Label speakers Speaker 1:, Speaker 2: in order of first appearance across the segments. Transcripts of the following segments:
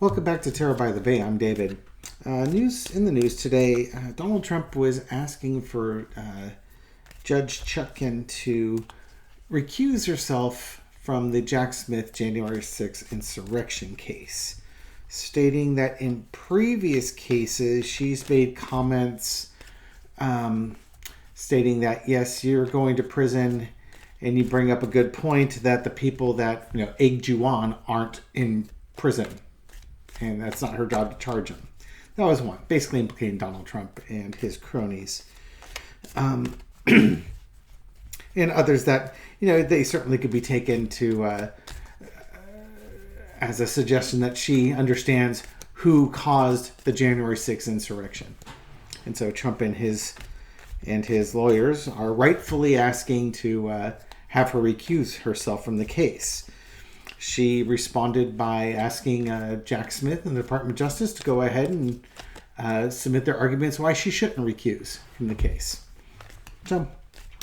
Speaker 1: Welcome back to Terror by the Bay. I'm David. News in the news today. Donald Trump was asking for Judge Chutkan to recuse herself from the Jack Smith January 6th insurrection case, stating that in previous cases she's made comments stating that, yes, you're going to prison, and you bring up a good point that the people that egged you on aren't in prison, and that's not her job to charge them. That was one, basically implicating Donald Trump and his cronies, and others that they certainly could be taken to as a suggestion that she understands who caused the January 6th insurrection. And so Trump and his lawyers are rightfully asking to have her recuse herself from the case. She responded by asking Jack Smith and the Department of Justice to go ahead and submit their arguments why she shouldn't recuse from the case. So,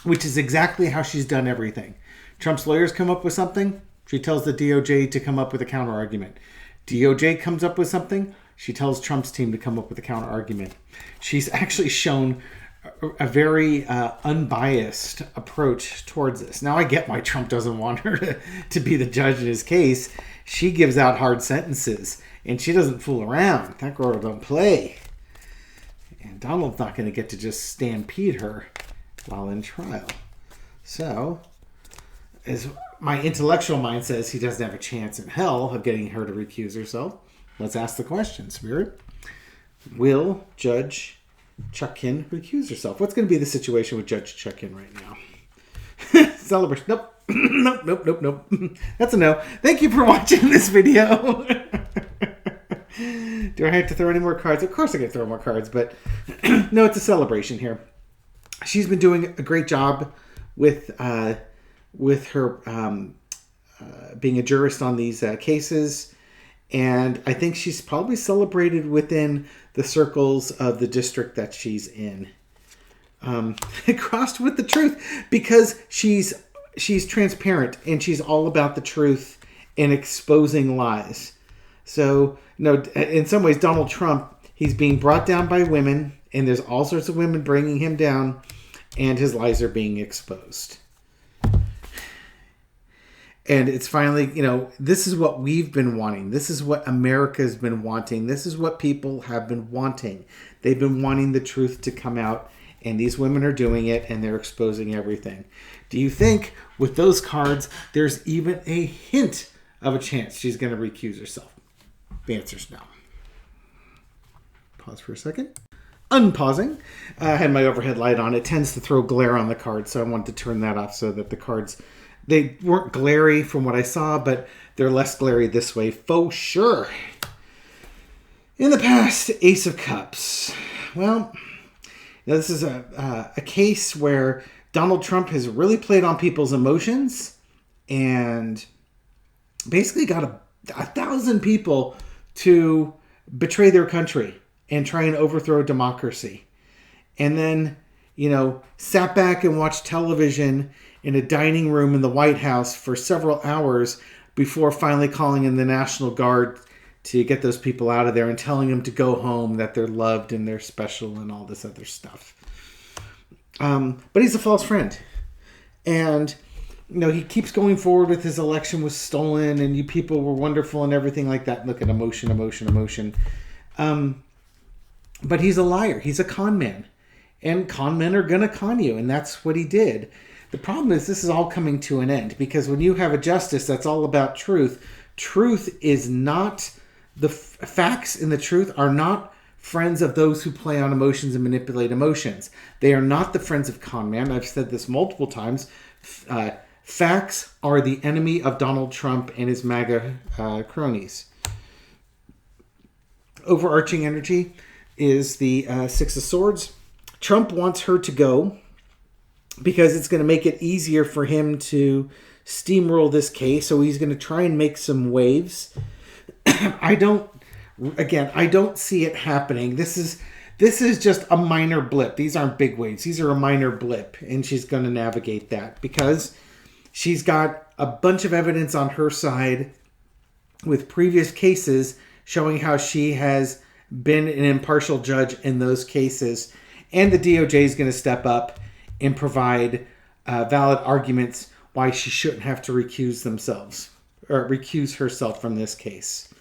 Speaker 1: which is exactly how she's done everything. Trump's lawyers come up with something, she tells the DOJ to come up with a counter argument. DOJ comes up with something, she tells Trump's team to come up with a counter argument. She's actually shown a very unbiased approach towards this. Now, I get why Trump doesn't want her to be the judge in his case. She gives out hard sentences, and she doesn't fool around. That girl don't play. And Donald's not going to get to just stampede her while in trial. So, as my intellectual mind says, he doesn't have a chance in hell of getting her to recuse herself. Let's ask the question, Spirit. Will Judge Chutkan recuse herself? What's going to be the situation with Judge Chutkan right now? Celebration. Nope. Nope. That's a no. Thank you for watching this video. Do I have to throw any more cards? Of course I can throw more cards, but no, it's a celebration here. She's been doing a great job with her being a jurist on these cases. And I think she's probably celebrated within the circles of the district that she's in. Crossed with the truth, because she's transparent and she's all about the truth and exposing lies. So, in some ways, Donald Trump, he's being brought down by women, and there's all sorts of women bringing him down, and his lies are being exposed. And it's finally, this is what we've been wanting. This is what America's been wanting. This is what people have been wanting. They've been wanting the truth to come out, and these women are doing it, and they're exposing everything. Do you think with those cards, there's even a hint of a chance she's going to recuse herself? The answer's no. Pause for a second. Unpausing. I had my overhead light on. It tends to throw glare on the cards, so I wanted to turn that off so that the cards, they weren't glary from what I saw, but they're less glary this way for sure. In the past, Ace of Cups. Well, this is a case where Donald Trump has really played on people's emotions and basically got 1,000 people to betray their country and try and overthrow democracy. And then, sat back and watched television in a dining room in the White House for several hours before finally calling in the National Guard to get those people out of there and telling them to go home, that they're loved and they're special and all this other stuff. But he's a false friend. And, he keeps going forward with his election was stolen and you people were wonderful and everything like that. Look at emotion. But he's a liar. He's a con man. And con men are going to con you. And that's what he did. The problem is this is all coming to an end, because when you have a justice that's all about truth, truth is not, the facts and the truth are not friends of those who play on emotions and manipulate emotions. They are not the friends of con man. I've said this multiple times. Facts are the enemy of Donald Trump and his MAGA cronies. Overarching energy is the Six of Swords. Trump wants her to go because it's going to make it easier for him to steamroll this case. So he's going to try and make some waves. I don't see it happening. This is just a minor blip. These aren't big waves. These are a minor blip. And she's going to navigate that because she's got a bunch of evidence on her side with previous cases showing how she has been an impartial judge in those cases. And the DOJ is going to step up and provide valid arguments why she shouldn't have to recuse herself from this case.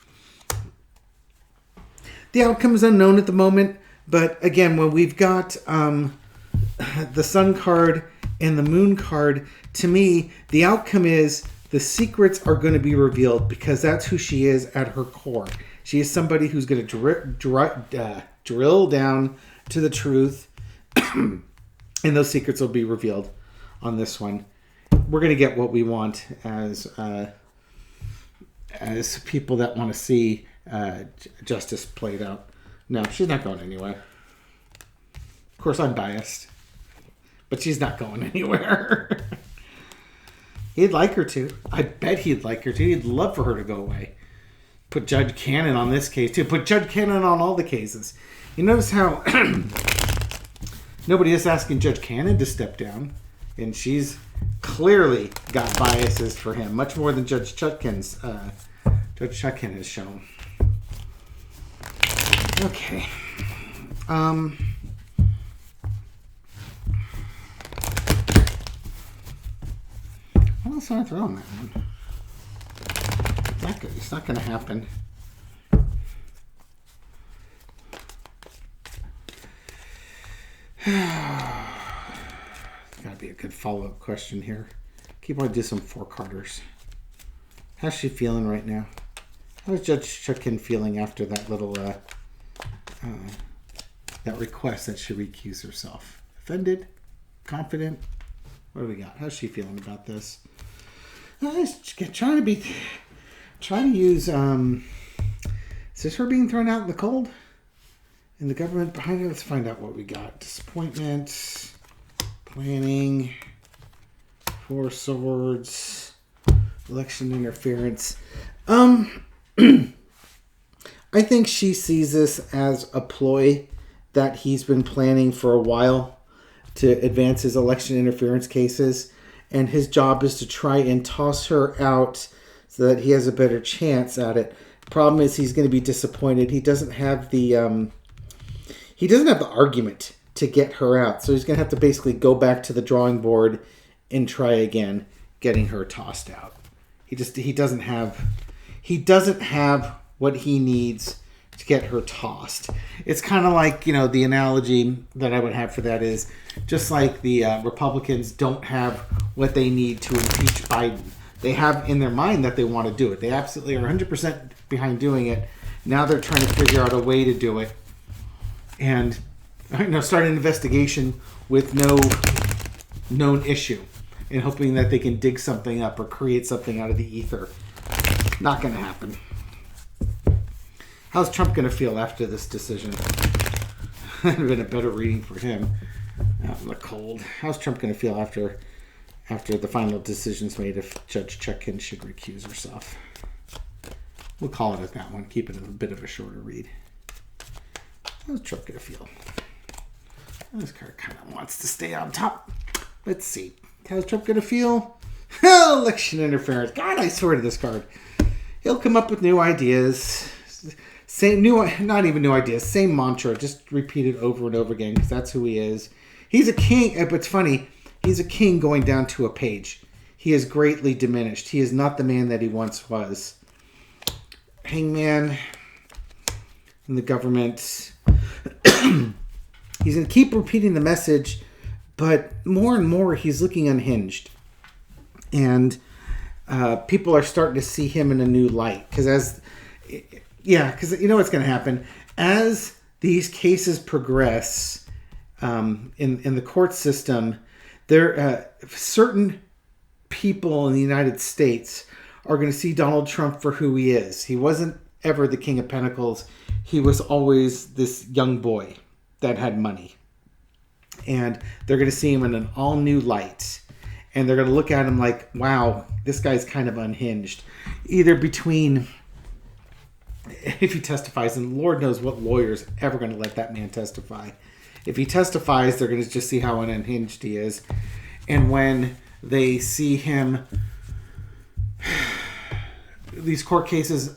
Speaker 1: The outcome is unknown at the moment, but again, when we've got the Sun card and the Moon card, to me, the outcome is the secrets are going to be revealed because that's who she is at her core. She is somebody who's going to drill down to the truth, and those secrets will be revealed on this one. We're going to get what we want as people that want to see justice played out. No, she's not going anywhere. Of course, I'm biased, but she's not going anywhere. He'd like her to. I bet he'd like her to. He'd love for her to go away. Put Judge Cannon on this case, too. Put Judge Cannon on all the cases. You notice how nobody is asking Judge Cannon to step down, and she's clearly got biases for him, much more than Judge Chutkan has shown. Okay. What else am I throwing that one? It's not going to happen. Got to be a good follow-up question here. Keep on do some four-carders. How's she feeling right now? How's Judge Chutkan feeling after that little that request that she recuse herself? Offended? Confident? What do we got? How's she feeling about this? Trying to use. Is this her being thrown out in the cold? And the government behind it? Let's find out what we got. Disappointment, planning, Four Swords, election interference. I think she sees this as a ploy that he's been planning for a while to advance his election interference cases, and his job is to try and toss her out so that he has a better chance at it. Problem is, he's going to be disappointed. He doesn't have the argument to get her out, so he's going to have to basically go back to the drawing board and try again, getting her tossed out. He doesn't have what he needs to get her tossed. It's kind of like, the analogy that I would have for that is just like the Republicans don't have what they need to impeach Biden. They have in their mind that they want to do it. They absolutely are 100% behind doing it. Now they're trying to figure out a way to do it and start an investigation with no known issue and hoping that they can dig something up or create something out of the ether. Not going to happen. How's Trump going to feel after this decision? That would have been a better reading for him out in the cold. How's Trump going to feel after the final decision's made if Judge Chutkan should recuse herself? We'll call it at that one. Keep it a bit of a shorter read. How's Trump going to feel? This card kind of wants to stay on top. Let's see. How's Trump going to feel? Election interference. God, I swear to this card. He'll come up with new ideas. Not even new ideas. Same mantra, just repeated over and over again because that's who he is. He's a king, but it's funny. He's a king going down to a page. He is greatly diminished. He is not the man that he once was. Hangman and the government. He's going to keep repeating the message, but more and more he's looking unhinged. And people are starting to see him in a new light. Because you know what's going to happen. As these cases progress in the court system, certain people in the United States are going to see Donald Trump for who he is. He wasn't ever the King of Pentacles. He was always this young boy that had money. And they're going to see him in an all new light. And they're going to look at him like, wow, this guy's kind of unhinged. Either between, if he testifies, and Lord knows what lawyer's ever going to let that man testify. If he testifies, they're going to just see how unhinged he is. And when they see him, these court cases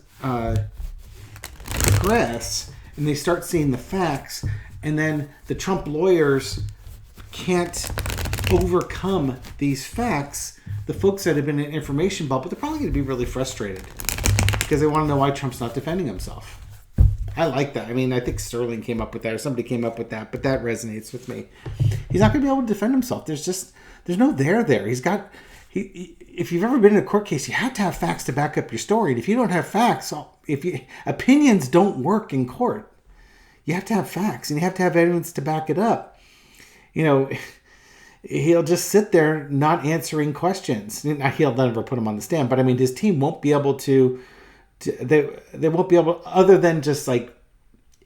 Speaker 1: press and they start seeing the facts, and then the Trump lawyers can't overcome these facts, the folks that have been in an information bubble, they're probably going to be really frustrated because they want to know why Trump's not defending himself. I like that. I mean, I think Sterling came up with that, or somebody came up with that, but that resonates with me. He's not going to be able to defend himself. There's no there. If you've ever been in a court case, you have to have facts to back up your story. And if you don't have facts, opinions don't work in court. You have to have facts, and you have to have evidence to back it up. You know, he'll just sit there not answering questions. He'll never put him on the stand, but I mean, his team won't be able to. They won't be able, other than just like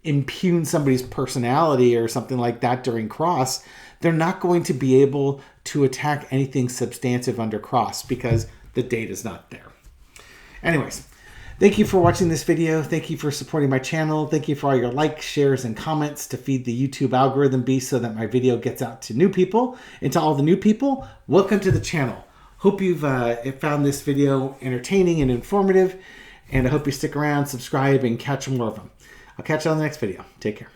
Speaker 1: impugn somebody's personality or something like that during cross, they're not going to be able to attack anything substantive under cross because the data's not there. Anyways, thank you for watching this video. Thank you for supporting my channel. Thank you for all your likes, shares, and comments to feed the YouTube algorithm beast so that my video gets out to new people. And to all the new people, welcome to the channel. Hope you've found this video entertaining and informative. And I hope you stick around, subscribe, and catch more of them. I'll catch you on the next video. Take care.